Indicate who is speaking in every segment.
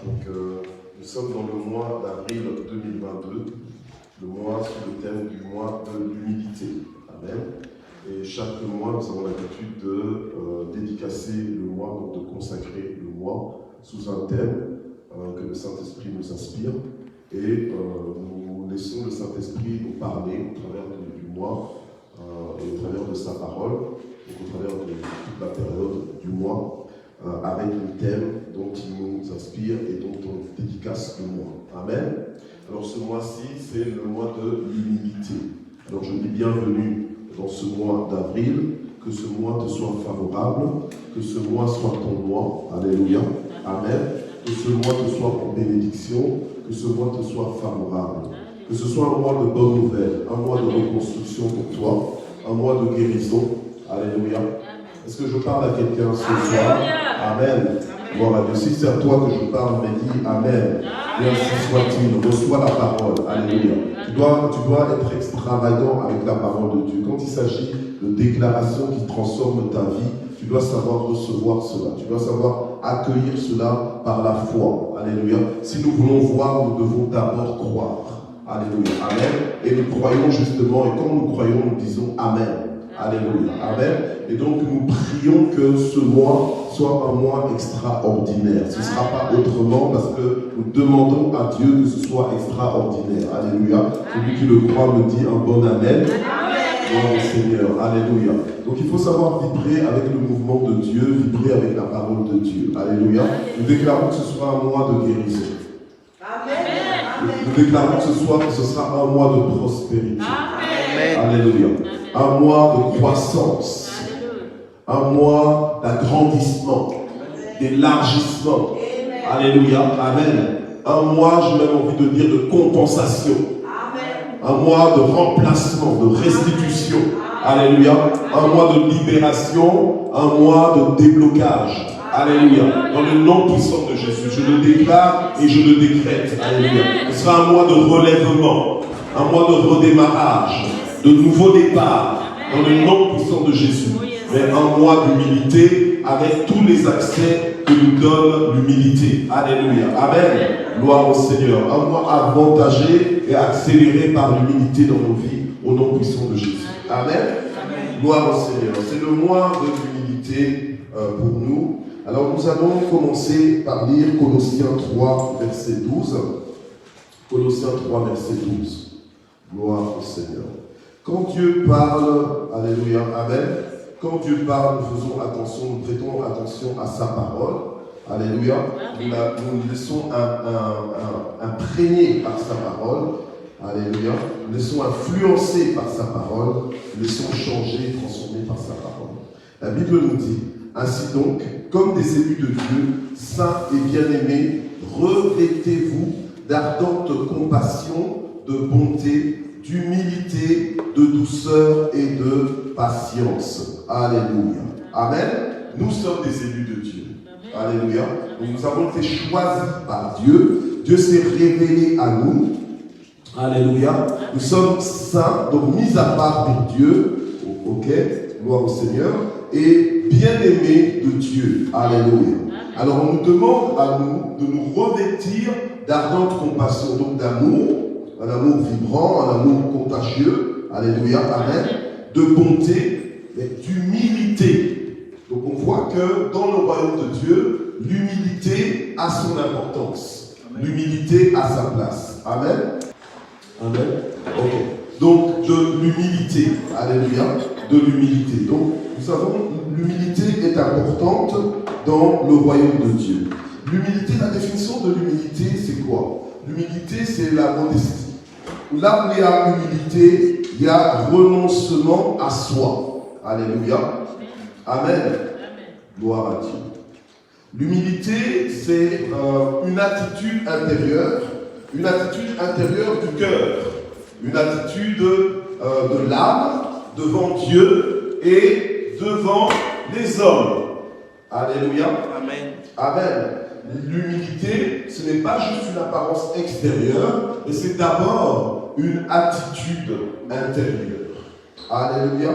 Speaker 1: Nous sommes dans le mois d'avril 2022, le mois sous le thème du mois de l'humilité. Amen. Et chaque mois, nous avons l'habitude de dédicacer le mois, donc de consacrer le mois sous un thème que le Saint-Esprit nous inspire. Et nous laissons le Saint-Esprit nous parler au travers du mois et au travers de sa parole, donc au travers de toute la période du mois. Avec le thème dont il nous inspire et dont on dédicace le mois. Amen. Alors ce mois-ci, c'est le mois de l'humilité. Alors je dis bienvenue dans ce mois d'avril, que ce mois te soit favorable, que ce mois soit ton mois. Alléluia. Amen. Que ce mois te soit en bénédiction, que ce mois te soit favorable. Que ce soit un mois de bonnes nouvelles, un mois de reconstruction pour toi, un mois de guérison. Alléluia. Est-ce que je parle à quelqu'un ce soir? Amen. Gloire à Dieu. Si c'est à toi que je parle, mais dis Amen. Et ainsi soit-il. Reçois la parole. Alléluia. Tu dois être extravagant avec la parole de Dieu. Quand il s'agit de déclarations qui transforment ta vie, tu dois savoir recevoir cela. Tu dois savoir accueillir cela par la foi. Alléluia. Si nous voulons voir, nous devons d'abord croire. Alléluia. Amen. Et nous croyons justement, et quand nous croyons, nous disons Amen. Alléluia. Amen. Et donc nous prions que ce mois soit un mois extraordinaire. Ce ne sera pas autrement parce que nous demandons à Dieu que ce soit extraordinaire. Alléluia. Celui qui le croit me dit un bon Amen. Gloire au Seigneur. Alléluia. Donc il faut savoir vibrer avec le mouvement de Dieu, vibrer avec la parole de Dieu. Alléluia. Nous déclarons que ce soit un mois de guérison. Nous déclarons que ce sera un mois de prospérité. Alléluia. Un mois de croissance. Un mois d'agrandissement, d'élargissement. Alléluia. Amen. Un mois, j'ai même envie de dire, de compensation. Un mois de remplacement, de restitution. Alléluia. Un mois de libération. Un mois de déblocage. Alléluia. Dans le nom puissant de Jésus, je le déclare et je le décrète. Alléluia. Ce sera un mois de relèvement. Un mois de redémarrage. De nouveau départ. Dans le nom puissant de Jésus. Mais un mois d'humilité avec tous les accès que nous donne l'humilité. Alléluia. Amen. Gloire au Seigneur. Un mois avantagé et accéléré par l'humilité dans nos vies au nom puissant de Jésus. Amen. Gloire au Seigneur. C'est le mois de l'humilité pour nous. Alors nous allons commencer par lire Colossiens 3, verset 12. Colossiens 3, verset 12. Gloire au Seigneur. Quand Dieu parle, alléluia, amen. Quand Dieu parle, nous faisons attention, nous prêtons attention à sa parole. Alléluia. Nous nous laissons imprégner par sa parole. Alléluia. Nous laissons influencer par sa parole. Nous laissons changer et transformer par sa parole. La Bible nous dit, ainsi donc, comme des élus de Dieu, saints et bien-aimés, revêtez-vous d'ardente compassion, de bonté, d'humilité, de douceur et de patience. Alléluia. Amen. Nous sommes des élus de Dieu. Alléluia. Nous avons été choisis par Dieu. Dieu s'est révélé à nous. Alléluia. Nous sommes saints, donc mis à part par Dieu. Ok. Gloire au Seigneur. Et bien-aimés de Dieu. Alléluia. Alors on nous demande à nous de nous revêtir d'ardente compassion, donc d'amour. Un amour vibrant, un amour contagieux, alléluia, amen, de bonté, mais d'humilité. Donc on voit que dans le royaume de Dieu, l'humilité a son importance. L'humilité a sa place. Amen. Amen. Ok. Donc de l'humilité, alléluia, de l'humilité. Donc nous savons, l'humilité est importante dans le royaume de Dieu. L'humilité, la définition de l'humilité, c'est quoi? L'humilité, c'est la modestie. Là où il y a humilité, il y a renoncement à soi. Alléluia. Amen. Gloire à Dieu. L'humilité, c'est une attitude intérieure du cœur, une attitude de l'âme devant Dieu et devant les hommes. Alléluia. Amen. Amen. L'humilité, ce n'est pas juste une apparence extérieure, mais c'est d'abord une attitude intérieure. Alléluia.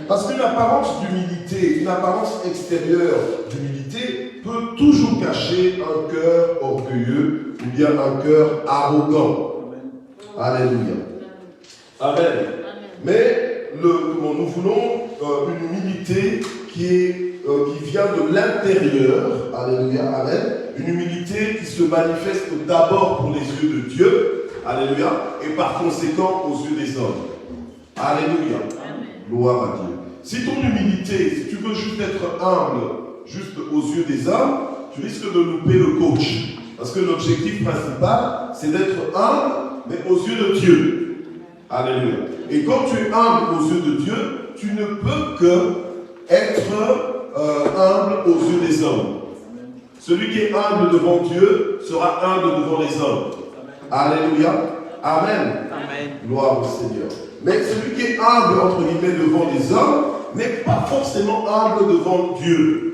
Speaker 1: Parce qu'une apparence d'humilité, une apparence extérieure d'humilité peut peux toujours cacher un cœur orgueilleux ou bien un cœur arrogant. Alléluia. Amen. Mais nous voulons une humilité qui vient de l'intérieur. Alléluia. Amen. Une humilité qui se manifeste d'abord pour les yeux de Dieu. Alléluia. Et par conséquent aux yeux des hommes. Alléluia. Amen. Gloire à Dieu. Si ton humilité, si tu veux juste être humble, juste aux yeux des hommes, tu risques de louper le coach. Parce que l'objectif principal, c'est d'être humble, mais aux yeux de Dieu. Alléluia. Et quand tu es humble aux yeux de Dieu, tu ne peux que être humble aux yeux des hommes. Celui qui est humble devant Dieu sera humble devant les hommes. Alléluia. Amen. Amen. Gloire au Seigneur. Mais celui qui est humble, entre guillemets, devant les hommes, n'est pas forcément humble devant Dieu.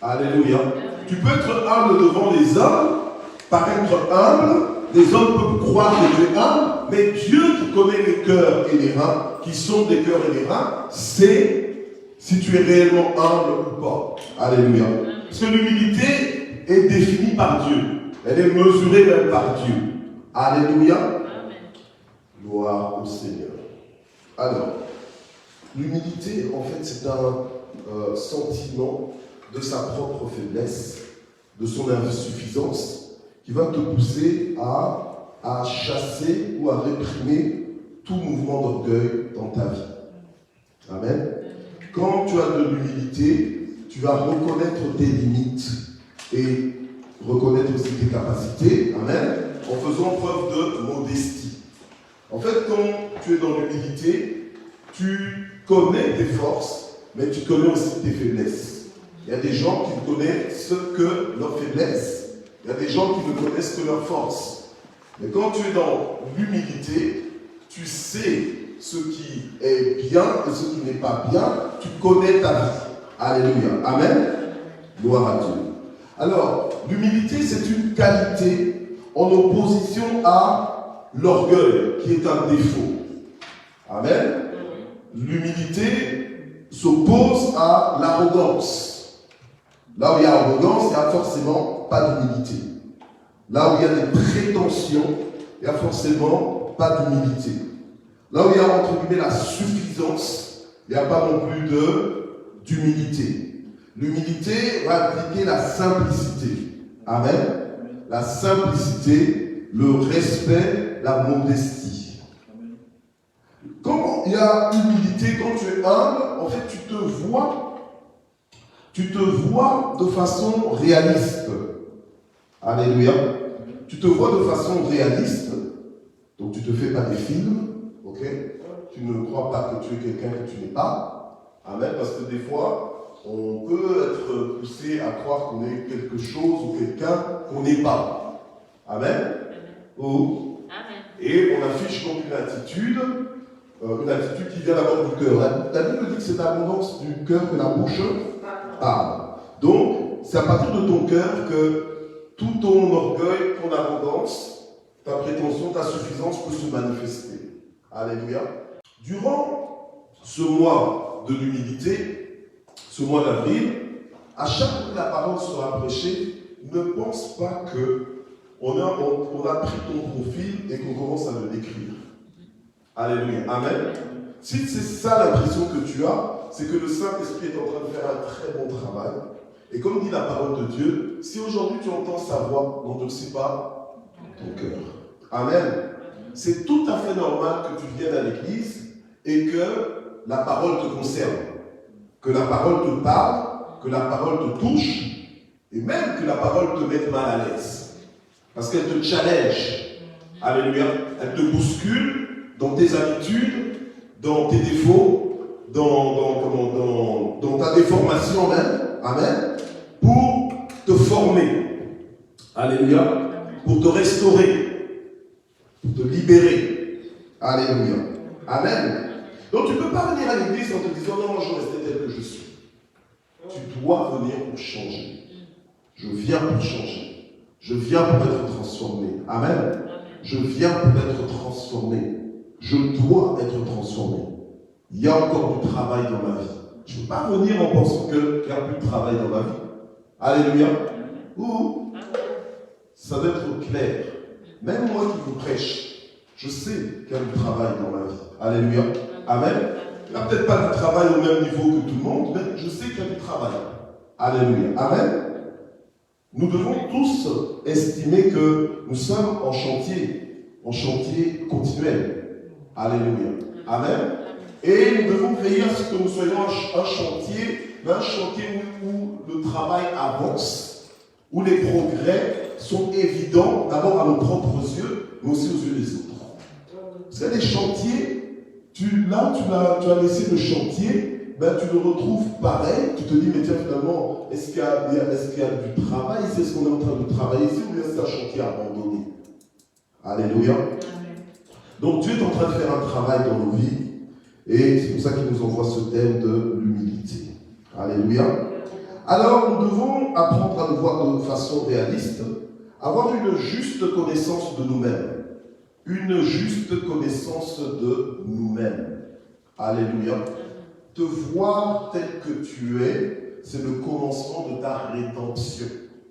Speaker 1: Alléluia. Tu peux être humble devant les hommes, paraître humble, les hommes peuvent croire que tu es humble, mais Dieu qui connaît les cœurs et les reins, qui sont des cœurs et des reins, sait si tu es réellement humble ou pas. Alléluia. Parce que l'humilité est définie par Dieu. Elle est mesurée même par Dieu. Alléluia. Amen. Gloire au Seigneur. Alors, l'humilité, en fait, c'est un sentiment de sa propre faiblesse, de son insuffisance, qui va te pousser à chasser ou à réprimer tout mouvement d'orgueil dans ta vie. Amen. Quand tu as de l'humilité, tu vas reconnaître tes limites et reconnaître aussi tes capacités. Amen. En faisant preuve de modestie. En fait, quand tu es dans l'humilité, tu connais tes forces, mais tu connais aussi tes faiblesses. Il y a des gens qui ne connaissent que leurs faiblesses. Il y a des gens qui ne connaissent que leurs forces. Mais quand tu es dans l'humilité, tu sais ce qui est bien et ce qui n'est pas bien. Tu connais ta vie. Alléluia. Amen. Gloire à Dieu. Alors, l'humilité, c'est une qualité en opposition à l'orgueil, qui est un défaut. Amen. L'humilité s'oppose à l'arrogance. Là où il y a arrogance, il n'y a forcément pas d'humilité. Là où il y a des prétentions, il n'y a forcément pas d'humilité. Là où il y a entre guillemets la suffisance, il n'y a pas non plus d'humilité. L'humilité va impliquer la simplicité. Amen. La simplicité, le respect, la modestie. Quand il y a humilité, quand tu es humble, en fait, tu te vois de façon réaliste. Alléluia. Tu te vois de façon réaliste. Donc tu ne te fais pas des films. Ok. Tu ne crois pas que tu es quelqu'un que tu n'es pas. Amen. Parce que des fois, on peut être poussé à croire qu'on est quelque chose ou quelqu'un qu'on n'est pas. Amen. Oh. Amen. Et on affiche donc une attitude qui vient d'abord du cœur. La Bible dit que c'est l'abondance du cœur que la bouche parle. Donc, c'est à partir de ton cœur que tout ton orgueil, ton arrogance, ta prétention, ta suffisance peut se manifester. Alléluia. Durant ce mois de l'humilité, ce mois d'avril, à chaque fois que la parole sera prêchée, ne pense pas qu'on a pris ton profil et qu'on commence à le décrire. Alléluia. Amen. Si c'est ça l'impression que tu as, c'est que le Saint-Esprit est en train de faire un très bon travail. Et comme dit la parole de Dieu, si aujourd'hui tu entends sa voix, n'endurcis pas ton cœur. Amen. C'est tout à fait normal que tu viennes à l'église et que la parole te concerne, que la parole te parle, que la parole te touche, et même que la parole te mette mal à l'aise. Parce qu'elle te challenge. Alléluia. Elle te bouscule dans tes habitudes, dans tes défauts, dans ta déformation même. Amen. Pour te former. Alléluia. Pour te restaurer. Pour te libérer. Alléluia. Amen. Donc tu ne peux pas venir à l'église en te disant non, je reste tel que je suis. Tu dois venir pour changer. Je viens pour changer. Je viens pour être transformé. Amen. Je viens pour être transformé. Je dois être transformé. Il y a encore du travail dans ma vie. Je ne peux pas venir en pensant qu'il n'y a plus de travail dans ma vie. Alléluia. Ou ça doit être clair. Même moi qui vous prêche, je sais qu'il y a du travail dans ma vie. Alléluia. Amen. Il n'y a peut-être pas du travail au même niveau que tout le monde, mais je sais qu'il y a du travail. Alléluia. Amen. Nous devons tous estimer que nous sommes en chantier continuel. Alléluia. Amen. Et nous devons veiller à ce que nous soyons un chantier où le travail avance, où les progrès sont évidents, d'abord à nos propres yeux, mais aussi aux yeux des autres. Parce qu'il y a des chantiers, tu as laissé le chantier, ben, tu le retrouves pareil, tu te dis, mais tiens, finalement, est-ce qu'il y a du travail ici, est-ce qu'on est en train de travailler ici, ou bien c'est un chantier abandonné? Alléluia. Donc Dieu est en train de faire un travail dans nos vies, et c'est pour ça qu'il nous envoie ce thème de l'humilité. Alléluia. Alors, nous devons apprendre à nous voir de façon réaliste, avoir une juste connaissance de nous-mêmes. Une juste connaissance de nous-mêmes. Alléluia. Te voir tel que tu es, c'est le commencement de ta rédemption,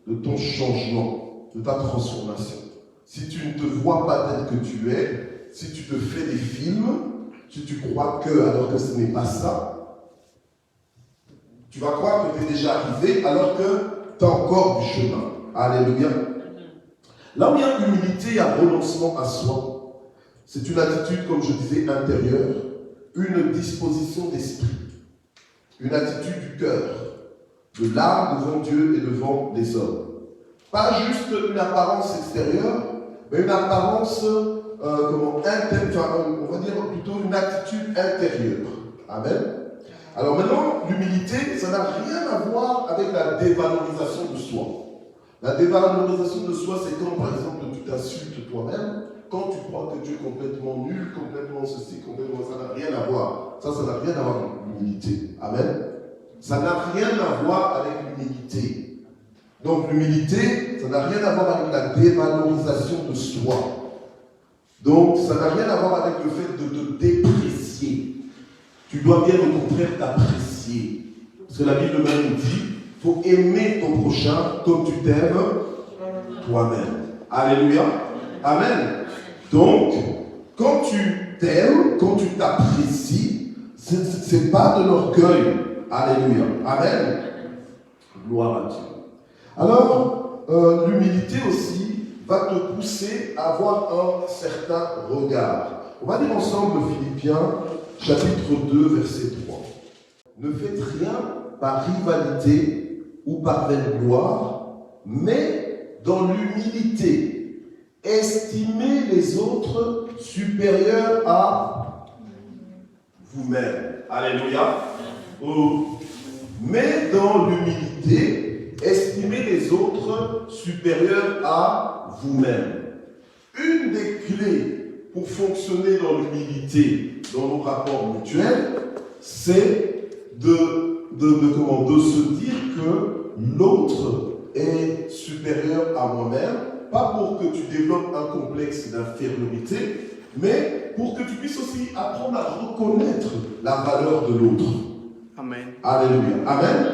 Speaker 1: de ton changement, de ta transformation. Si tu ne te vois pas tel que tu es, si tu te fais des films, si tu crois que, alors que ce n'est pas ça, tu vas croire que tu es déjà arrivé alors que tu as encore du chemin. Alléluia. Là où il y a humilité, il y a renoncement à soi. C'est une attitude, comme je disais, intérieure, une disposition d'esprit, une attitude du cœur, de l'âme devant Dieu et devant les hommes. Pas juste une apparence extérieure, mais une apparence on va dire plutôt une attitude intérieure. Amen. Alors maintenant, l'humilité, ça n'a rien à voir avec la dévalorisation de soi. La dévalorisation de soi, c'est quand, par exemple, tu t'insultes toi-même, quand tu crois que tu es complètement nul, complètement ceci, complètement ça n'a rien à voir. Ça n'a rien à voir avec l'humilité. Amen. Ça n'a rien à voir avec l'humilité. Donc l'humilité, ça n'a rien à voir avec la dévalorisation de soi. Donc ça n'a rien à voir avec le fait de te déprécier. Tu dois bien au contraire t'apprécier. Parce que la Bible même nous dit, il faut aimer ton prochain comme tu t'aimes toi-même. Alléluia. Amen. Donc, quand tu t'aimes, quand tu t'apprécies, ce n'est pas de l'orgueil. Alléluia. Amen. Gloire à Dieu. Alors, l'humilité aussi va te pousser à avoir un certain regard. On va lire ensemble Philippiens, chapitre 2, verset 3. Ne faites rien par rivalité ou par vaine gloire, mais dans l'humilité, estimez les autres supérieurs à vous-même. Alléluia. Mais dans l'humilité, estimez les autres supérieurs à vous-même. Une des clés pour fonctionner dans l'humilité, dans nos rapports mutuels, c'est de se dire que l'autre est supérieur à moi-même, pas pour que tu développes un complexe d'infériorité, mais pour que tu puisses aussi apprendre à reconnaître la valeur de l'autre.
Speaker 2: Amen.
Speaker 1: Alléluia. Amen.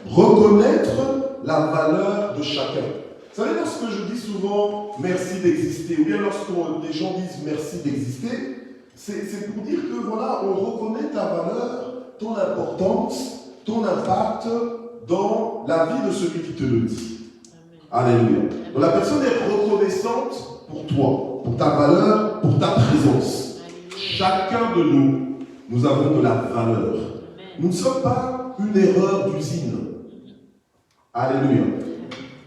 Speaker 1: Reconnaître la valeur de chacun. Vous savez, lorsque je dis souvent merci d'exister, ou bien lorsque les gens disent merci d'exister, c'est pour dire que voilà, on reconnaît ta valeur, ton importance, ton impact dans la vie de celui qui te le dit. Amen. Alléluia. Donc la personne est reconnaissante pour toi, pour ta valeur, pour ta présence. Amen. Chacun de nous, nous avons de la valeur. Amen. Nous ne sommes pas une erreur d'usine. Alléluia.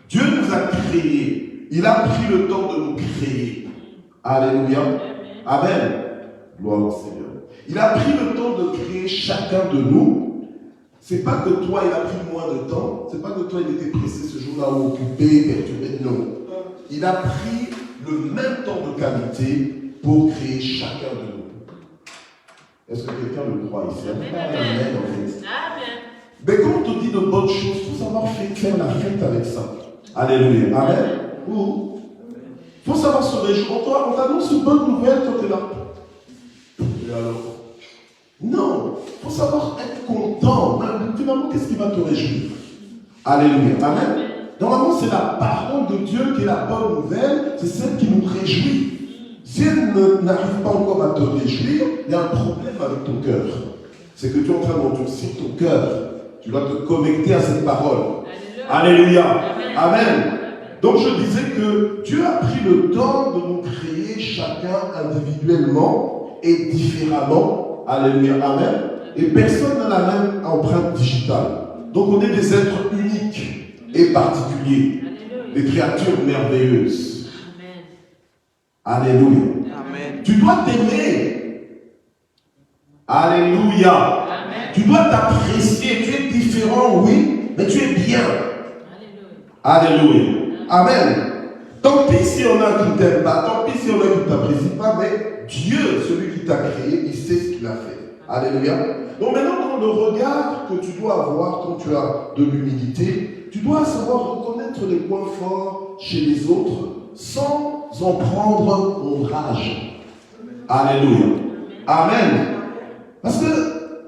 Speaker 1: Dieu nous a créés. Il a pris le temps de nous créer. Alléluia. Amen. Gloire au Seigneur. Il a pris le temps de créer chacun de nous. C'est pas que toi, il a pris moins de temps. C'est pas que toi, il était pressé ce jour-là ou occupé, perturbé. Non. Il a pris le même temps de qualité pour créer chacun de nous. Est-ce que quelqu'un le croit ici? Amen. Amen. Mais quand on te dit de bonnes choses, il faut savoir faire la fête avec ça. Alléluia. Amen. Il faut savoir se réjouir. On t'annonce une bonne nouvelle quand tu es là. Et alors? Non. Il faut savoir être content. Finalement, qu'est-ce qui va te réjouir? Alléluia. Amen. Normalement, c'est la parole de Dieu qui est la bonne nouvelle, c'est celle qui nous réjouit. Si elle n'arrive pas encore à te réjouir, il y a un problème avec ton cœur. C'est que tu es en train d'endurcir ton cœur. Tu dois te connecter à cette parole. Alléluia. Amen. Amen. Donc je disais que Dieu a pris le temps de nous créer chacun individuellement et différemment. Alléluia. Amen. Et personne n'a la même empreinte digitale. Donc on est des êtres uniques et particuliers. Des créatures merveilleuses. Amen. Alléluia. Amen. Tu dois t'aimer. Alléluia. Amen. Tu dois t'apprécier. Tu es différent, oui, mais tu es bien. Alléluia. Alléluia. Amen. Tant pis si on a qui ne t'aime pas, tant pis si on a qui ne t'apprécie pas, mais Dieu, celui qui t'a créé, il sait ce qu'il a fait. Alléluia. Donc maintenant, dans le regard que tu dois avoir quand tu as de l'humilité, tu dois savoir reconnaître les points forts chez les autres sans en prendre ombrage. Alléluia. Amen. Parce que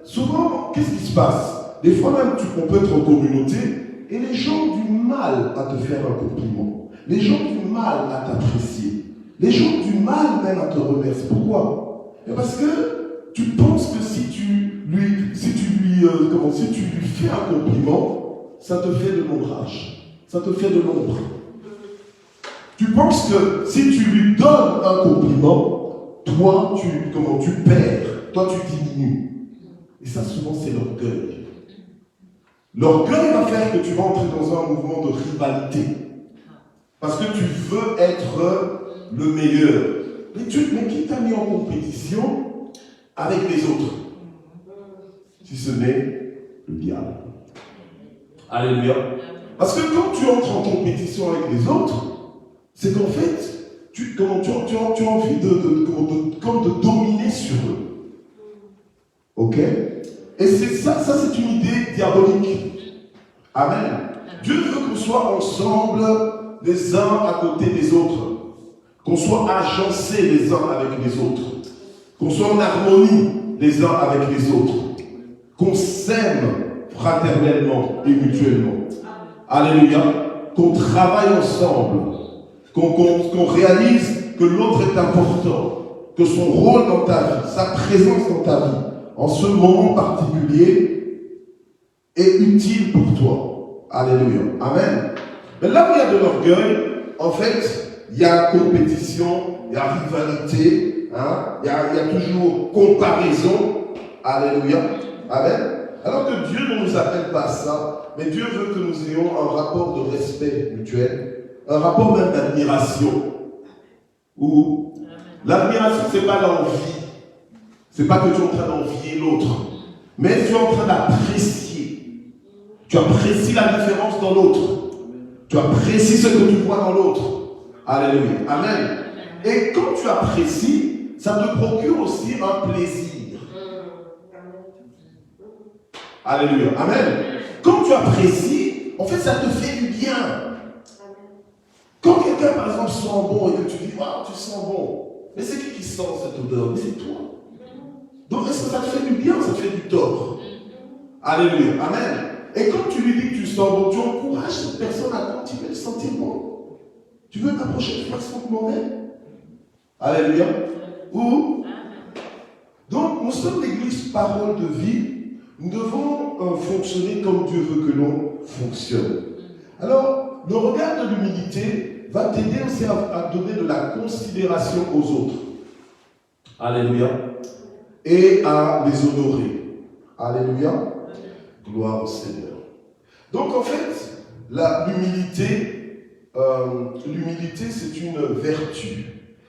Speaker 1: souvent, qu'est-ce qui se passe? Des fois même, on peut être en communauté et les gens ont du mal à te faire un compliment. Les gens ont du mal à t'apprécier. Les gens ont du mal même à te remercier. Pourquoi? Parce que tu penses que si tu lui fais un compliment, ça te fait de l'ombrage. Ça te fait de l'ombre. Tu penses que si tu lui donnes un compliment, toi, tu perds, toi, tu diminues. Et ça, souvent, c'est l'orgueil. L'orgueil va faire que tu vas entrer dans un mouvement de rivalité. Parce que tu veux être le meilleur. Mais qui t'a mis en compétition avec les autres? Si ce n'est le diable. Alléluia. Parce que quand tu entres en compétition avec les autres, c'est qu'en fait, tu as envie de dominer sur eux. Ok? Et c'est ça c'est une idée diabolique. Amen. Dieu veut qu'on soit ensemble les uns à côté des autres. Qu'on soit agencés les uns avec les autres. Qu'on soit en harmonie les uns avec les autres. Qu'on s'aime fraternellement et mutuellement. Alléluia. Qu'on travaille ensemble. Qu'on réalise que l'autre est important. Que son rôle dans ta vie, sa présence dans ta vie, en ce moment particulier, est utile pour toi. Alléluia. Amen. Mais là où il y a de l'orgueil, en fait, il y a compétition, il y a rivalité, hein? Il y a toujours comparaison. Alléluia. Amen. Alors que Dieu ne nous appelle pas à ça, mais Dieu veut que nous ayons un rapport de respect mutuel, un rapport même d'admiration. Où l'admiration, ce n'est pas l'envie. Ce n'est pas que tu es en train d'envier l'autre, mais tu es en train d'apprécier. Tu apprécies la différence dans l'autre. Tu apprécies ce que tu vois dans l'autre. Alléluia. Amen. Et quand tu apprécies, ça te procure aussi un plaisir. Alléluia. Amen. Quand tu apprécies, en fait, ça te fait du bien. Quand quelqu'un, par exemple, sent bon et que tu dis, waouh, tu sens bon. Mais c'est qui sent cette odeur? Mais c'est toi. Donc, est-ce que ça te fait du bien ou ça te fait du tort? Alléluia. Amen. Et quand tu lui dis que tu sens bon, tu encourages cette personne à continuer de sentir bon. Tu veux la prochaine fois se demander? Alléluia. Ou? Donc, nous sommes l'église parole de vie. Nous devons fonctionner comme Dieu veut que l'on fonctionne. Alors, le regard de l'humilité va t'aider aussi à donner de la considération aux autres. Alléluia. Et à les honorer. Alléluia. Gloire au Seigneur. Donc en fait, l'humilité c'est une vertu.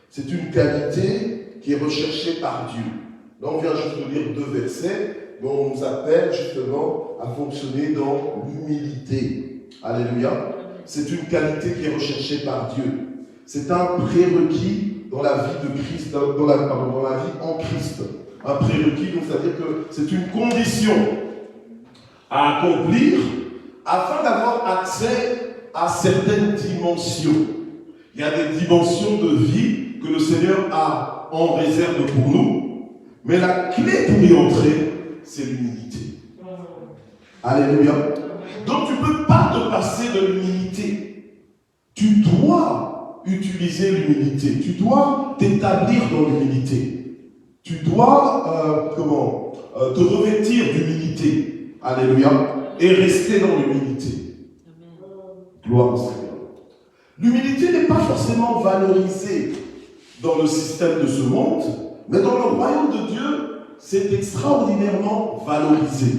Speaker 1: C'est une qualité qui est recherchée par Dieu. Là on vient juste de lire 2 versets, mais on nous appelle justement à fonctionner dans l'humilité. Alléluia. C'est une qualité qui est recherchée par Dieu. C'est un prérequis dans la vie de Christ, dans la vie en Christ. Un prérequis, donc c'est-à-dire que c'est une condition à accomplir afin d'avoir accès à certaines dimensions. Il y a des dimensions de vie que le Seigneur a en réserve pour nous, mais la clé pour y entrer, c'est l'humilité. Alléluia. Donc tu ne peux pas te passer de l'humilité. Tu dois utiliser l'humilité. Tu dois t'établir dans l'humilité. Tu dois te revêtir d'humilité. Alléluia. Et rester dans l'humilité. Gloire au Seigneur. L'humilité n'est pas forcément valorisée dans le système de ce monde, mais dans le royaume de Dieu, c'est extraordinairement valorisé.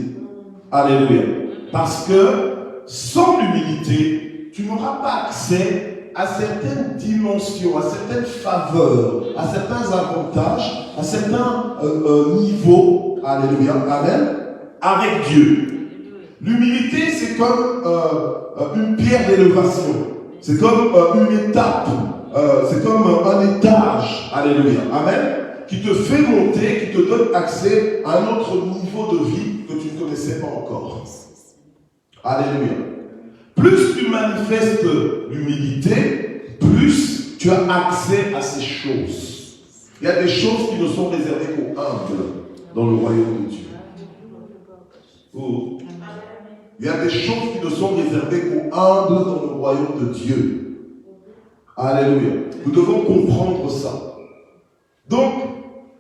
Speaker 1: Alléluia. Parce que sans l'humilité, tu n'auras pas accès à certaines dimensions, à certaines faveurs, à certains avantages, à certains niveaux. Alléluia. Amen. Avec Dieu. L'humilité, c'est comme une pierre d'élévation. C'est comme une étape. C'est comme un étage. Alléluia. Amen. Qui te fait monter, qui te donne accès à un autre niveau de vie que tu ne connaissais pas encore. Alléluia. Plus tu manifestes l'humilité, plus tu as accès à ces choses. Il y a des choses qui ne sont réservées qu'aux humbles dans le royaume de Dieu. Oh. Il y a des choses qui ne sont réservées qu'aux humbles dans le royaume de Dieu. Alléluia. Nous devons comprendre ça. Donc,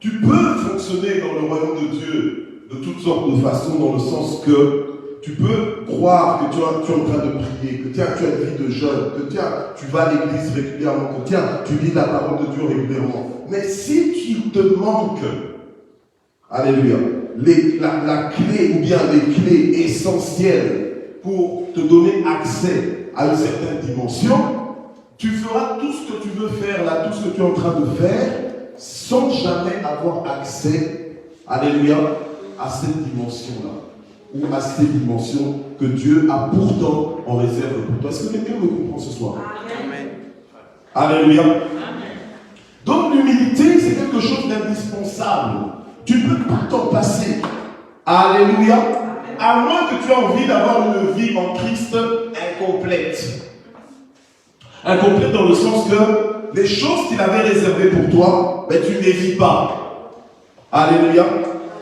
Speaker 1: tu peux fonctionner dans le royaume de Dieu de toutes sortes de façons, dans le sens que tu peux croire que tu es en train de prier, que tu as une vie de jeûne, que tu vas à l'église régulièrement, que tu lis la parole de Dieu régulièrement. Mais si tu te manques, alléluia, la clé ou bien les clés essentielles pour te donner accès à une certaine dimension, tu feras tout ce que tu veux faire là, tout ce que tu es en train de faire, sans jamais avoir accès, alléluia, à cette dimension-là, ou à ces dimensions que Dieu a pourtant en réserve pour toi. Est-ce que quelqu'un me comprend ce soir? Amen. Alléluia. Amen. Donc l'humilité, c'est quelque chose d'indispensable. Tu ne peux pas t'en passer. Alléluia. À moins que tu aies envie d'avoir une vie en Christ incomplète. Incomplète dans le sens que les choses qu'il avait réservées pour toi, mais tu ne les vis pas. Alléluia.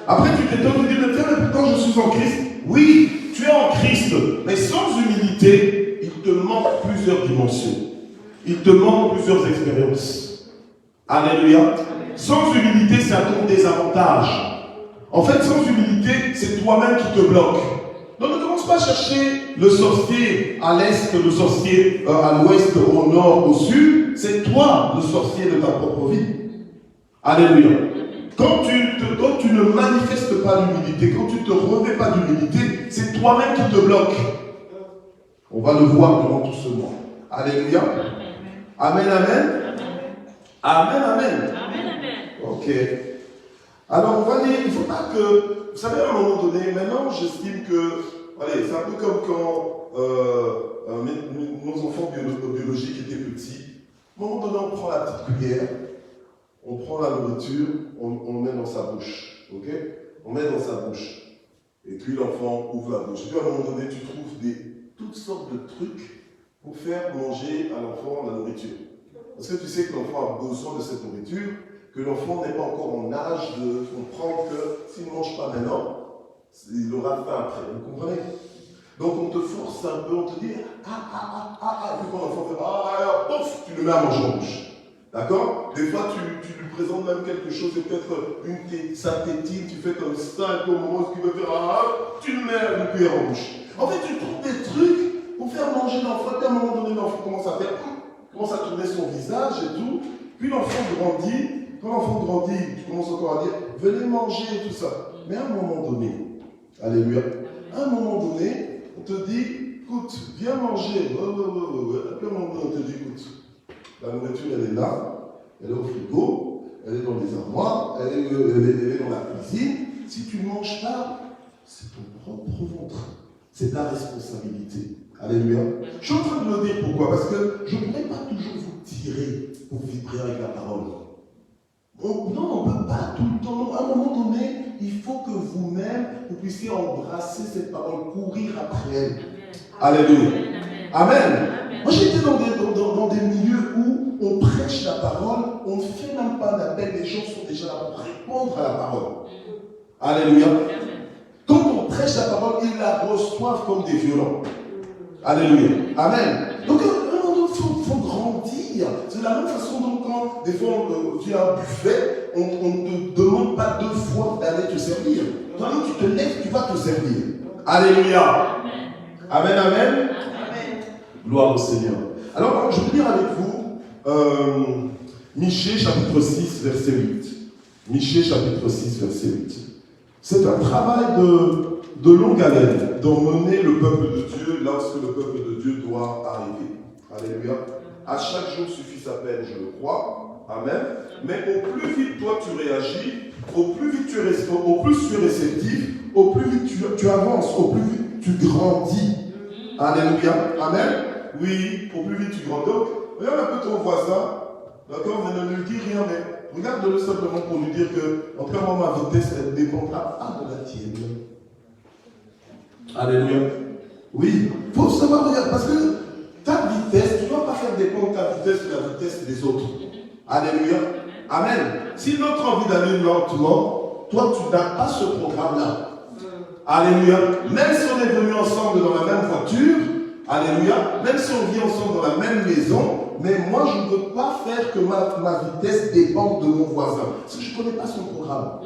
Speaker 1: Après, tu t'étonnes, tu te dis, mais tiens, quand je suis en Christ, oui, tu es en Christ, mais sans humilité, il te manque plusieurs dimensions. Il te manque plusieurs expériences. Alléluia. Sans humilité, c'est un ton désavantage. En fait, sans humilité, c'est toi-même qui te bloque. Donc ne commence pas à chercher le sorcier à l'est, le sorcier à l'ouest, au nord, au sud. C'est toi le sorcier de ta propre vie. Alléluia. Quand tu ne manifestes pas l'humilité, quand tu ne te revêts pas d'humilité, c'est toi-même qui te bloque. On va le voir durant tout ce mois. Alléluia. Amen, amen. Amen, amen. Ok. Alors, on va dire, il ne faut pas que, vous savez, à un moment donné, maintenant, j'estime que, allez, c'est un peu comme quand nos enfants biologiques étaient petits. À un moment donné, on prend la petite cuillère, on prend la nourriture, on met dans sa bouche, ok? On met dans sa bouche. Et puis l'enfant ouvre la bouche. Et puis à un moment donné, tu trouves toutes sortes de trucs pour faire manger à l'enfant la nourriture. Parce que tu sais que l'enfant a besoin de cette nourriture, que l'enfant n'est pas encore en âge de comprendre que s'il ne mange pas maintenant, il aura faim après. Vous comprenez? Donc on te force un peu, on te dit et puis quand l'enfant fait pouf, tu le mets à manger en bouche. D'accord? Des fois, tu lui présentes même quelque chose, et peut-être sa tétine, tu fais comme ça, et puis au moment où il veut faire tu le mets une cuillère en bouche. En fait, tu trouves des trucs pour faire manger l'enfant, et à un moment donné, l'enfant commence à tourner son visage et tout, puis l'enfant grandit. Quand l'enfant grandit, tu commences encore à dire, venez manger et tout ça. Mais à un moment donné, alléluia, à un moment donné, on te dit, écoute, viens manger. Et puis à un moment donné, on te dit, écoute, la nourriture, elle est là, elle est au frigo, elle est dans les armoires, elle est dans la cuisine. Si tu ne manges pas, c'est ton propre ventre. C'est ta responsabilité. Alléluia. Je suis en train de le dire pourquoi? Parce que je ne pourrais pas toujours vous tirer pour vibrer avec la parole. Non, on ne peut pas tout le temps. À un moment donné, il faut que vous-même, vous puissiez embrasser cette parole, courir après elle. Alléluia. Amen. Moi, j'étais dans des milieux où on prêche la parole, on ne fait même pas d'appel, les gens sont déjà là pour répondre à la parole. Alléluia. Quand on prêche la parole, ils la reçoivent comme des violents. Alléluia. Amen. Donc, il faut grandir. C'est de la même façon dont quand, des fois, tu as un buffet, on ne te demande pas 2 fois d'aller te servir. Toi-même, tu te lèves, tu vas te servir. Alléluia. Amen, amen. Amen. Gloire au Seigneur. Alors, je vais lire avec vous Michée, chapitre 6, verset 8. Michée, chapitre 6, verset 8. C'est un travail de longue haleine d'emmener le peuple de Dieu lorsque le peuple de Dieu doit arriver. Alléluia. À chaque jour suffit sa peine, je le crois. Amen. Mais au plus vite toi tu réagis, au plus vite tu es réceptif, au plus vite tu avances, au plus vite tu grandis. Alléluia. Amen. Oui, au plus vite tu grandis. Donc, regarde un peu ton voisin, d'accord, mais ne lui dis rien, mais regarde-le simplement pour lui dire que, en tout cas, moi, ma vitesse, elle dépendra de la tienne. Alléluia. Oui, il faut savoir regarder, parce que ta vitesse, tu ne dois pas faire dépendre ta vitesse de la vitesse des autres. Alléluia. Amen. Si l'autre a envie d'aller lentement, toi, tu n'as pas ce programme-là. Alléluia. Même si on est venus ensemble dans la même voiture, alléluia, même si on vit ensemble dans la même maison, mais moi, je ne veux pas faire que ma vitesse dépende de mon voisin. Parce que je ne connais pas son programme.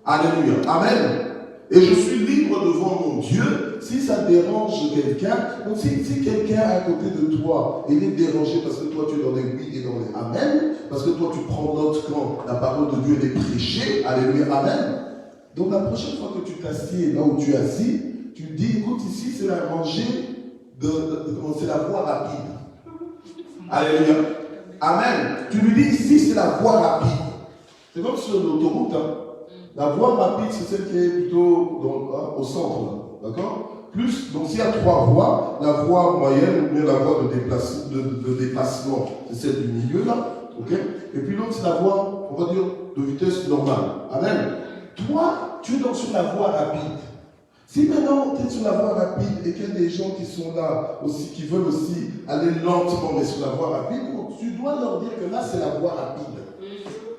Speaker 1: Alléluia. Amen. Et je suis libre devant mon Dieu si ça dérange quelqu'un. Donc si quelqu'un à côté de toi, il est dérangé parce que toi tu es dans les oui et dans les amen, parce que toi tu prends note quand la parole de Dieu est prêchée, alléluia, amen. Donc la prochaine fois que tu t'assieds là où tu es assis, tu dis, écoute, ici c'est la rangée c'est la voie rapide. Alléluia. Amen. Tu lui dis, ici c'est la voie rapide. C'est comme sur l'autoroute, hein. La voie rapide, c'est celle qui est plutôt au centre, d'accord? Plus, donc s'il y a 3 voies, la voie moyenne ou bien la voie de déplacement, c'est celle du milieu là, ok? Et puis l'autre, c'est la voie, on va dire, de vitesse normale. Amen. Toi, tu es sur la voie rapide. Si maintenant tu es sur la voie rapide et qu'il y a des gens qui sont là aussi, qui veulent aussi aller lentement, mais sur la voie rapide, tu dois leur dire que là, c'est la voie rapide.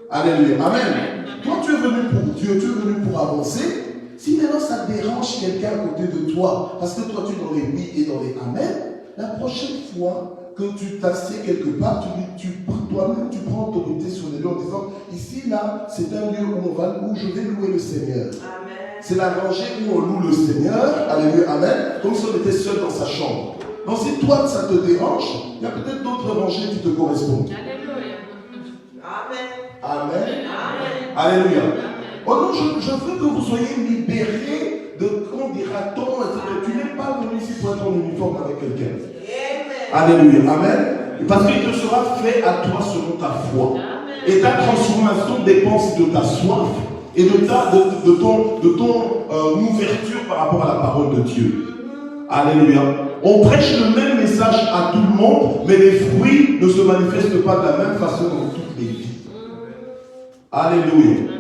Speaker 1: Alléluia. Amen. Toi, tu es venu pour Dieu, tu es venu pour avancer. Si maintenant ça dérange quelqu'un à côté de toi, parce que toi tu es dans les oui et dans les amen, la prochaine fois que tu t'assieds quelque part, toi-même tu prends autorité sur les lieux en disant, ici là, c'est un lieu où je vais louer le Seigneur. Amen. C'est la rangée où on loue le Seigneur. Alléluia. Amen. Comme si on était seul dans sa chambre. Donc si toi ça te dérange, il y a peut-être d'autres rangées qui te correspondent. Alléluia. Amen. Amen. Amen. Alléluia. Oh non, je veux que vous soyez libérés de, comment dira-t-on, tu n'es pas venu ici pour être en uniforme avec quelqu'un. Alléluia. Amen. Parce qu'il te sera fait à toi selon ta foi. Amen. Et ta transformation dépend de ta soif et de ton ouverture par rapport à la parole de Dieu. Alléluia. On prêche le même message à tout le monde, mais les fruits ne se manifestent pas de la même façon dans toutes les vies. Alléluia.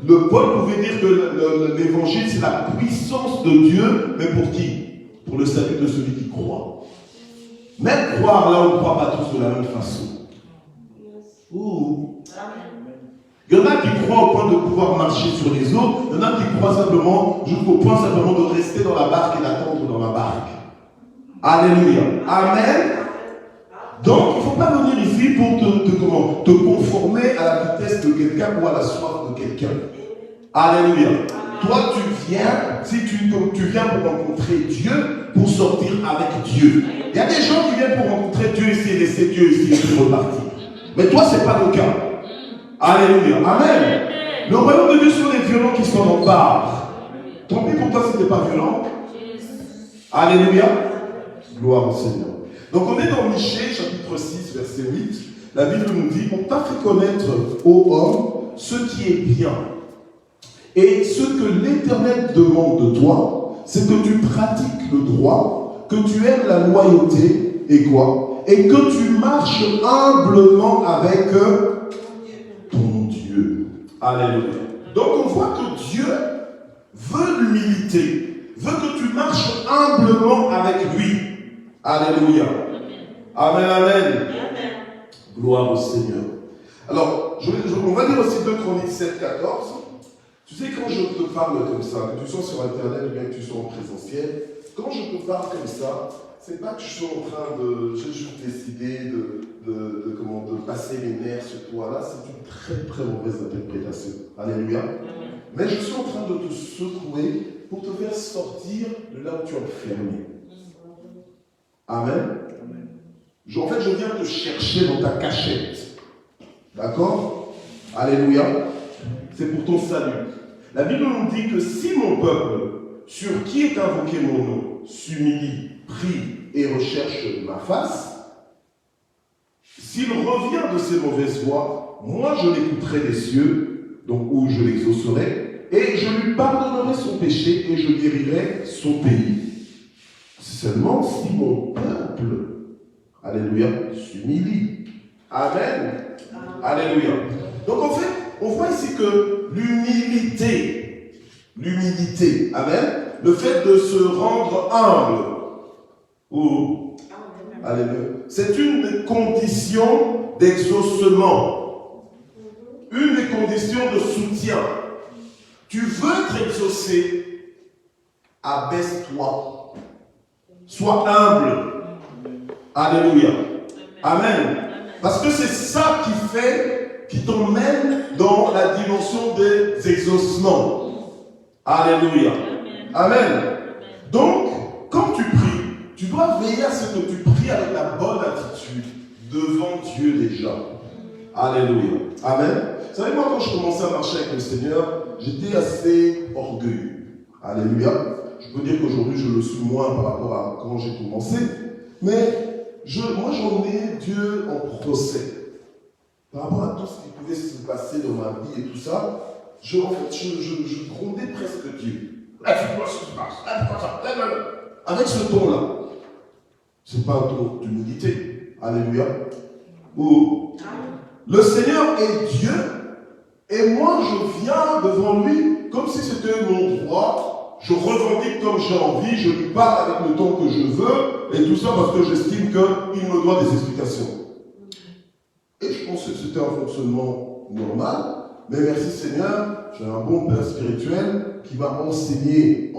Speaker 1: Le Paul pouvait dire que l'évangile c'est la puissance de Dieu, mais pour qui? Pour le salut de celui qui croit. Même croire là, on ne croit pas tous de la même façon. Ouh. Il y en a qui croient au point de pouvoir marcher sur les eaux, il y en a qui croient simplement, jusqu'au point simplement de rester dans la barque et d'attendre dans la barque. Alléluia. Amen. Donc, il ne faut pas venir ici pour te conformer à la vitesse de quelqu'un ou à la soif de quelqu'un. Alléluia. Toi, tu viens, si tu viens pour rencontrer Dieu, pour sortir avec Dieu. Il y a des gens qui viennent pour rencontrer Dieu ici et laisser Dieu ici et puis repartir. Mais toi, ce n'est pas le cas. Alléluia. Amen. Le royaume de Dieu sont les violents qui sont en part. Tant pis pour toi si tu n'es pas violent. Alléluia. Gloire au Seigneur. Donc on est dans Michée, chapitre 6, verset 8. La Bible nous dit, on t'a fait connaître, ô homme, ce qui est bien. Et ce que l'Éternel demande de toi, c'est que tu pratiques le droit, que tu aimes la loyauté, et quoi? Et que tu marches humblement avec ton Dieu. Alléluia. Donc on voit que Dieu veut l'humilité, veut que tu marches humblement avec lui. Alléluia. Amen, amen. Gloire au Seigneur. Alors, on va lire aussi 2 Chroniques 7, 14. Tu sais, quand je te parle comme ça, que tu sois sur Internet ou bien que tu sois en présentiel, quand je te parle comme ça, c'est pas que je suis en train de juste décider de passer les nerfs sur toi. Là, c'est une très très mauvaise interprétation. Alléluia. Mais je suis en train de te secouer pour te faire sortir de là où tu es enfermé. Amen. En fait, je viens te chercher dans ta cachette. D'accord? Alléluia. C'est pour ton salut. La Bible nous dit que si mon peuple, sur qui est invoqué mon nom, s'humilie, prie et recherche ma face, s'il revient de ses mauvaises voies, moi je l'écouterai des cieux, donc où je l'exaucerai, et je lui pardonnerai son péché et je guérirai son pays. Seulement si mon peuple, alléluia, s'humilie. Amen. Alléluia. Donc en fait, on voit ici que l'humilité, amen, le fait de se rendre humble, alléluia, c'est une des conditions d'exaucement, une des conditions de soutien. Tu veux être exaucé, abaisse-toi, sois humble. Alléluia. Amen. Parce que c'est ça qui t'emmène dans la dimension des exaucements. Alléluia. Amen. Donc, quand tu pries, tu dois veiller à ce que tu pries avec la bonne attitude devant Dieu déjà. Alléluia. Amen. Vous savez, moi, quand je commençais à marcher avec le Seigneur, j'étais assez orgueilleux. Alléluia. Je peux dire qu'aujourd'hui, je le suis moins par rapport à quand j'ai commencé. Mais moi, j'en ai Dieu en procès. Par rapport à tout ce qui pouvait se passer dans ma vie et tout ça, je grondais presque Dieu. Avec ce ton-là. Ce n'est pas un ton d'humilité. Alléluia. Où le Seigneur est Dieu et moi je viens devant lui comme si c'était mon droit. Je revendique comme j'ai envie, je lui parle avec le ton que je veux et tout ça parce que j'estime qu'il me doit des explications. Et je pense que c'était un fonctionnement normal, mais merci Seigneur, j'ai un bon père spirituel qui m'a enseigné,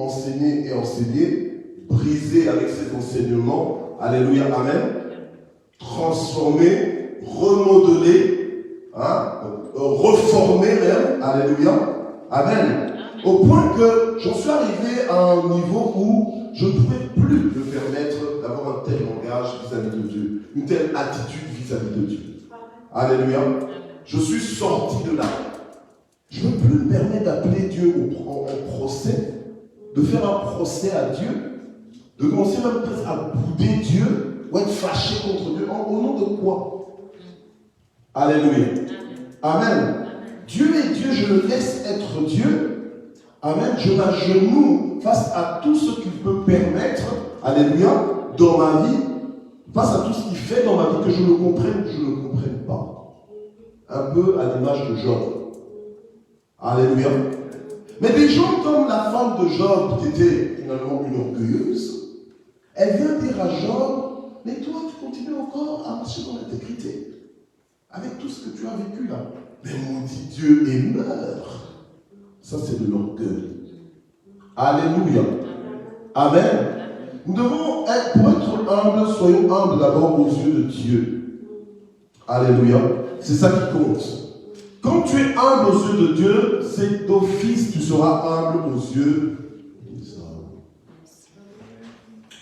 Speaker 1: brisé avec ses enseignements, alléluia, amen, transformé, remodelé, reformé même, alléluia, amen. Au point que j'en suis arrivé à un niveau où je ne pouvais plus me permettre d'avoir un tel langage vis-à-vis de Dieu, une telle attitude vis-à-vis de Dieu. Alléluia. Je suis sorti de là. Je ne peux plus me permettre d'appeler Dieu en procès, de faire un procès à Dieu, de commencer même presque à bouder Dieu ou être fâché contre Dieu. Au nom de quoi? Alléluia. Amen. Dieu est Dieu, je le laisse être Dieu. Amen. Je m'agenouille face à tout ce qu'il peut permettre, alléluia, dans ma vie, face à tout ce qu'il fait dans ma vie, que je le comprenne ou que je ne le comprenne pas. Un peu à l'image de Job. Alléluia. Mais des gens comme la femme de Job, qui était finalement une orgueilleuse, elle vient dire à Job, mais toi, tu continues encore à marcher dans l'intégrité, avec tout ce que tu as vécu là. Mais maudit Dieu et meurs. Ça, c'est de l'orgueil. Alléluia. Amen. Nous devons être, pour être humbles, soyons humbles d'abord aux yeux de Dieu. Alléluia. C'est ça qui compte. Quand tu es humble aux yeux de Dieu, c'est d'office, tu seras humble aux yeux des hommes.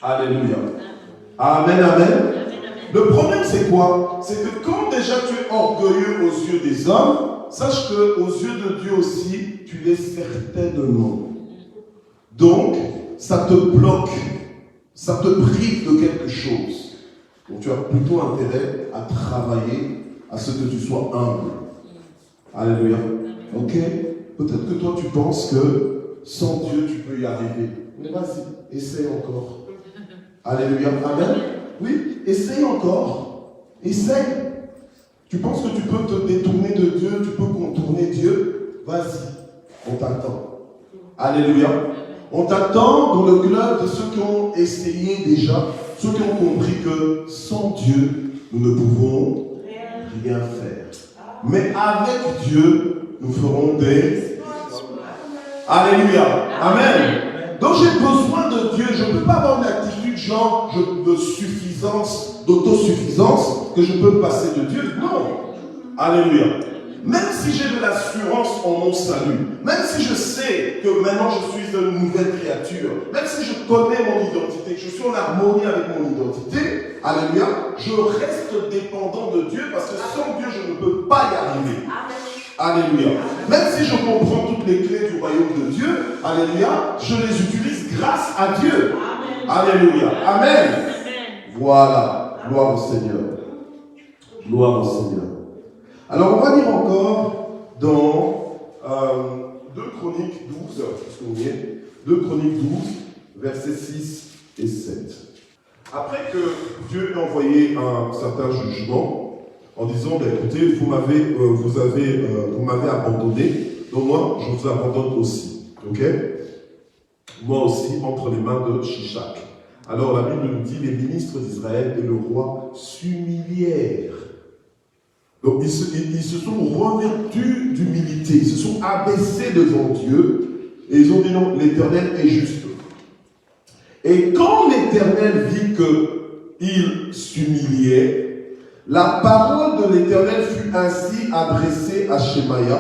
Speaker 1: Alléluia. Amen, amen. Le problème, c'est quoi? C'est que quand déjà tu es orgueilleux aux yeux des hommes, sache qu'aux yeux de Dieu aussi, tu l'es certainement. Donc, ça te bloque, ça te prive de quelque chose. Donc, tu as plutôt intérêt à travailler à ce que tu sois humble. Alléluia. Ok? Peut-être que toi, tu penses que sans Dieu, tu peux y arriver. Mais vas-y, essaye encore. Alléluia. Amen. Oui, essaye encore. Essaye. Tu penses que tu peux te détourner de Dieu, tu peux contourner Dieu? Vas-y, on t'attend. Alléluia. On t'attend dans le club de ceux qui ont essayé déjà, ceux qui ont compris que sans Dieu, nous ne pouvons rien faire. Mais avec Dieu, nous ferons des... Alléluia. Amen. Donc j'ai besoin de Dieu. Je ne peux pas avoir une attitude genre de suffisance, d'autosuffisance, que je peux me passer de Dieu. Non. Alléluia. Même si j'ai de l'assurance en mon salut, même si je sais que maintenant je suis une nouvelle créature, même si je connais mon identité, que je suis en harmonie avec mon identité, alléluia, je reste dépendant de Dieu parce que sans Dieu je ne peux pas y arriver. Alléluia. Même si je comprends toutes les clés du royaume de Dieu, alléluia, je les utilise grâce à Dieu. Alléluia. Amen. Voilà. Gloire au Seigneur. Gloire au Seigneur. Alors, on va lire encore dans 2 Chroniques 12, puisqu'on y est, 2 Chroniques 12, versets 6 et 7. Après que Dieu ait envoyé un certain jugement, en disant, écoutez, vous m'avez abandonné, donc moi, je vous abandonne aussi. Ok? Moi aussi, entre les mains de Shishak. Alors, la Bible nous dit, les ministres d'Israël et le roi s'humilièrent. Donc, ils se sont revêtus d'humilité, ils se sont abaissés devant Dieu, et ils ont dit non, l'Éternel est juste. Et quand l'Éternel vit qu'ils s'humiliaient, la parole de l'Éternel fut ainsi adressée à Shemaïa.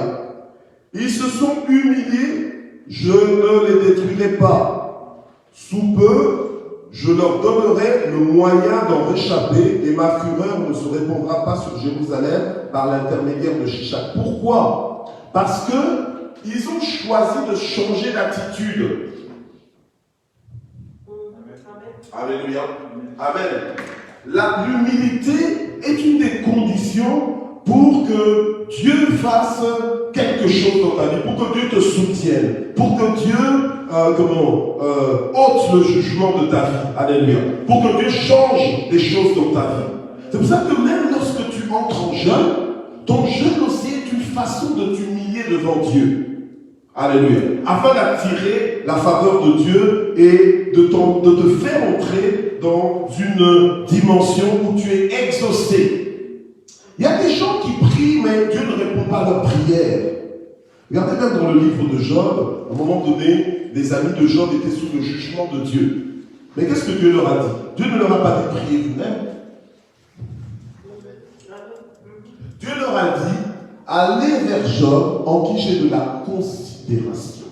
Speaker 1: Ils se sont humiliés, je ne les détruirai pas. Sous peu, je leur donnerai le moyen d'en réchapper et ma fureur ne se répandra pas sur Jérusalem par l'intermédiaire de Shishak. Pourquoi? Parce qu'ils ont choisi de changer d'attitude. Alléluia. Amen. L'humilité est une des conditions pour que Dieu fasse quelque chose dans ta vie, pour que Dieu te soutienne, pour que Dieu ôte le jugement de ta vie. Alléluia. Pour que Dieu change des choses dans ta vie. C'est pour ça que même lorsque tu entres en jeûne, ton jeûne aussi est une façon de t'humilier devant Dieu. Alléluia. Afin d'attirer la faveur de Dieu et de te faire entrer dans une dimension où tu es exaucé. Il y a des gens qui prient, mais Dieu ne répond pas à leur prière. Regardez même dans le livre de Job, à un moment donné, les amis de Job étaient sous le jugement de Dieu. Mais qu'est-ce que Dieu leur a dit? Dieu ne leur a pas dit prier vous-même. Dieu leur a dit, allez vers Job en qui j'ai de la considération.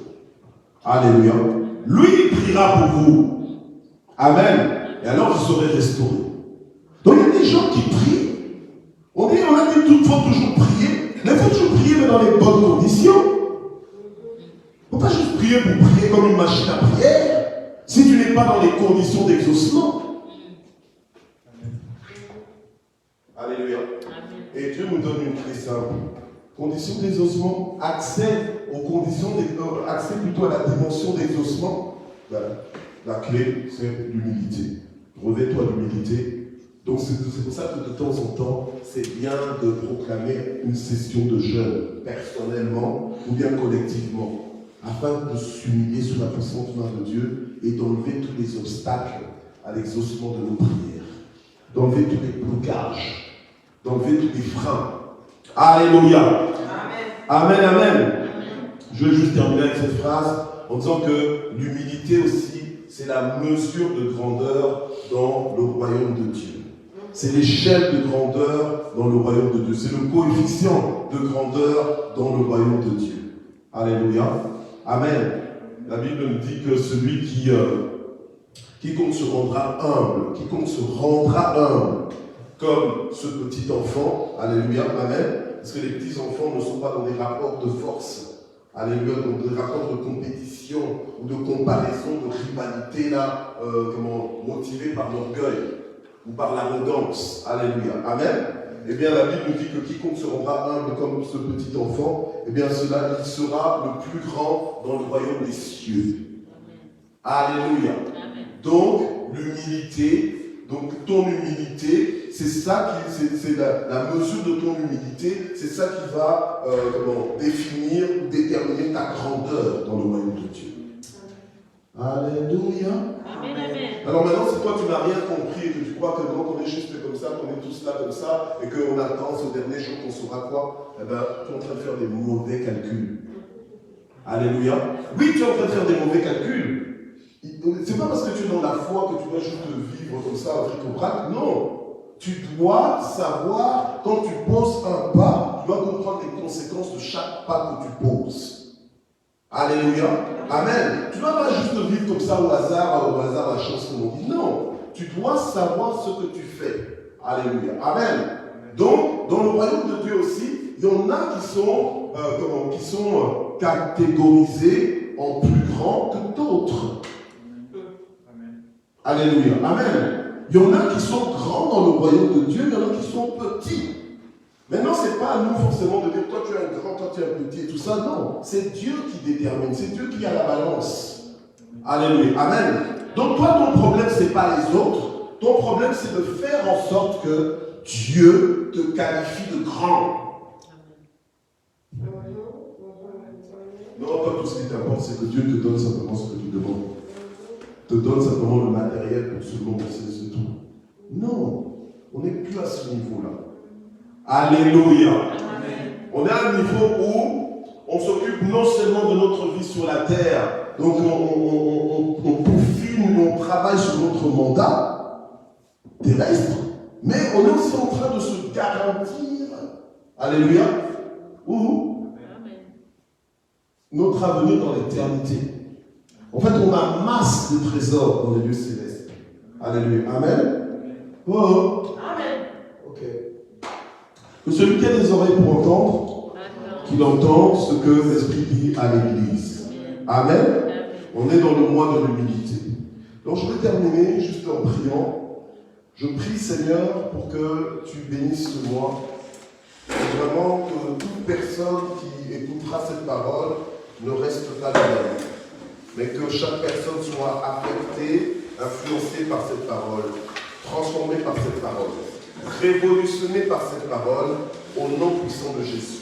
Speaker 1: Alléluia. Lui, il priera pour vous. Amen. Et alors vous serez restaurés. Donc il y a des gens qui prient. On a dit qu'il faut toujours prier. Mais il faut toujours prier, mais dans les bonnes conditions. Il ne faut pas juste prier pour prier comme une machine à prière, si tu n'es pas dans les conditions d'exaucement. Alléluia. Et Dieu nous donne une clé simple. Conditions d'exaucement, accès aux conditions, accès plutôt à la dimension d'exaucement. Ben, la clé, c'est l'humilité. Revêt-toi d'humilité. Donc c'est pour ça que de temps en temps, c'est bien de proclamer une session de jeûne, personnellement ou bien collectivement, afin de s'humilier sous la puissante main de Dieu et d'enlever tous les obstacles à l'exaucement de nos prières, d'enlever tous les blocages, d'enlever tous les freins. Alléluia. Amen, amen. Je vais juste terminer avec cette phrase en disant que l'humilité aussi, c'est la mesure de grandeur dans le royaume de Dieu. C'est l'échelle de grandeur dans le royaume de Dieu. C'est le coefficient de grandeur dans le royaume de Dieu. Alléluia. Amen. La Bible nous dit que celui quiconque se rendra humble, comme ce petit enfant, alléluia, amen, parce que les petits enfants ne sont pas dans des rapports de force, alléluia, dans des rapports de compétition ou de comparaison, de rivalité, là, motivés par l'orgueil ou par l'arrogance, alléluia, amen. Eh bien, la Bible nous dit que quiconque se rendra humble comme ce petit enfant, eh bien, il sera le plus grand dans le royaume des cieux. Alléluia. Donc, l'humilité, donc ton humilité, c'est ça qui, c'est la mesure de ton humilité, c'est ça qui va définir ou déterminer ta grandeur dans le royaume de Dieu. Alléluia.
Speaker 2: Amen, amen.
Speaker 1: Alors maintenant, si toi tu n'as rien compris et que tu crois que quand on est juste comme ça, qu'on est tous là comme ça, et qu'on attend ce dernier jour qu'on saura quoi, eh bien, tu es en train de faire des mauvais calculs. Alléluia. Oui, tu es en train de faire des mauvais calculs. C'est pas parce que tu es dans la foi que tu dois juste vivre comme ça, au bric-au-brac. Non. Tu dois savoir, quand tu poses un pas, tu dois comprendre les conséquences de chaque pas que tu poses. Alléluia. Amen. Tu ne dois pas juste vivre comme ça au hasard la chance comme on dit. Non. Tu dois savoir ce que tu fais. Alléluia. Amen. Donc, dans le royaume de Dieu aussi, il y en a qui sont catégorisés en plus grands que d'autres. Alléluia. Amen. Il y en a qui sont grands dans le royaume de Dieu, il y en a qui sont petits. Maintenant, ce n'est pas à nous forcément de dire toi tu es un grand, toi tu es un petit et tout ça. Non, c'est Dieu qui détermine, c'est Dieu qui a la balance. Alléluia. Amen. Donc toi, ton problème, ce n'est pas les autres. Ton problème, c'est de faire en sorte que Dieu te qualifie de grand. Non, pas tout ce qui t'importe, c'est que Dieu te donne simplement ce que tu demandes. Te donne simplement le matériel pour ce monde, c'est tout. Non, on n'est plus à ce niveau-là. Alléluia. Amen. On est à un niveau où on s'occupe non seulement de notre vie sur la terre, donc on peaufine, on travaille sur notre mandat terrestre, mais on est aussi en train de se garantir, alléluia, notre avenir dans l'éternité. En fait, on a masse de trésors dans les lieux célestes. Alléluia. Amen. Oh. Amen. Ok. Que celui qui a des oreilles pour entendre, qu'il entende ce que l'Esprit dit à l'Église. Amen. On est dans le mois de l'humilité. Donc je vais terminer juste en priant. Je prie, Seigneur, pour que tu bénisses ce mois. Et vraiment que toute personne qui écoutera cette parole ne reste pas de même, mais que chaque personne soit affectée, influencée par cette parole, transformée par cette parole, révolutionnée par cette parole, au nom puissant de Jésus.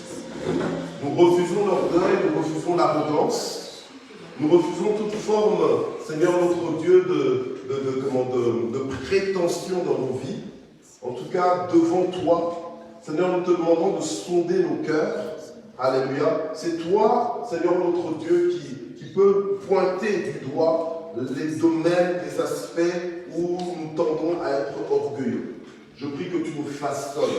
Speaker 1: Nous refusons l'orgueil, nous refusons l'arrogance, nous refusons toute forme, Seigneur notre Dieu, de prétention dans nos vies. En tout cas, devant toi, Seigneur, nous te demandons de sonder nos cœurs. Alléluia. C'est toi, Seigneur notre Dieu, qui peut pointer du doigt les domaines, les aspects où nous tendons à être orgueilleux. Je prie que tu nous façonnes.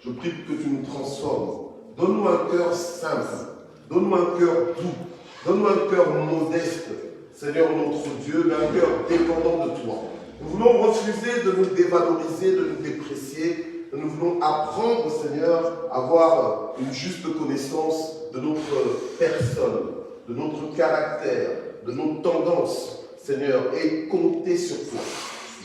Speaker 1: Je prie que tu nous transformes. Donne-nous un cœur simple. Donne-nous un cœur doux. Donne-nous un cœur modeste, Seigneur notre Dieu, mais un cœur dépendant de toi. Nous voulons refuser de nous dévaloriser, de nous déprécier. Nous voulons apprendre, Seigneur, à avoir une juste connaissance de notre personne, de notre caractère, de nos tendances, Seigneur, et compter sur toi.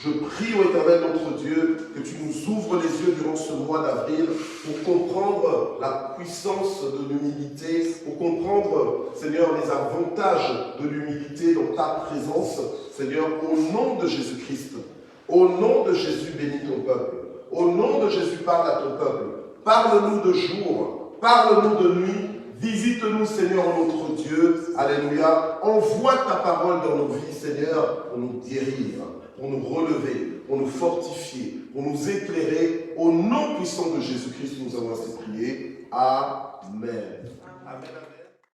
Speaker 1: Je prie, ô Éternel, notre Dieu, que tu nous ouvres les yeux durant ce mois d'avril pour comprendre la puissance de l'humilité, pour comprendre, Seigneur, les avantages de l'humilité dans ta présence, Seigneur, au nom de Jésus-Christ. Au nom de Jésus, bénis ton peuple. Au nom de Jésus, parle à ton peuple. Parle-nous de jour, parle-nous de nuit. Visite-nous, Seigneur, notre Dieu. Alléluia. Envoie ta parole dans nos vies, Seigneur, pour nous guérir, pour nous relever, pour nous fortifier, pour nous éclairer. Au nom puissant de Jésus-Christ, nous avons ainsi prié. Amen. Amen. Amen.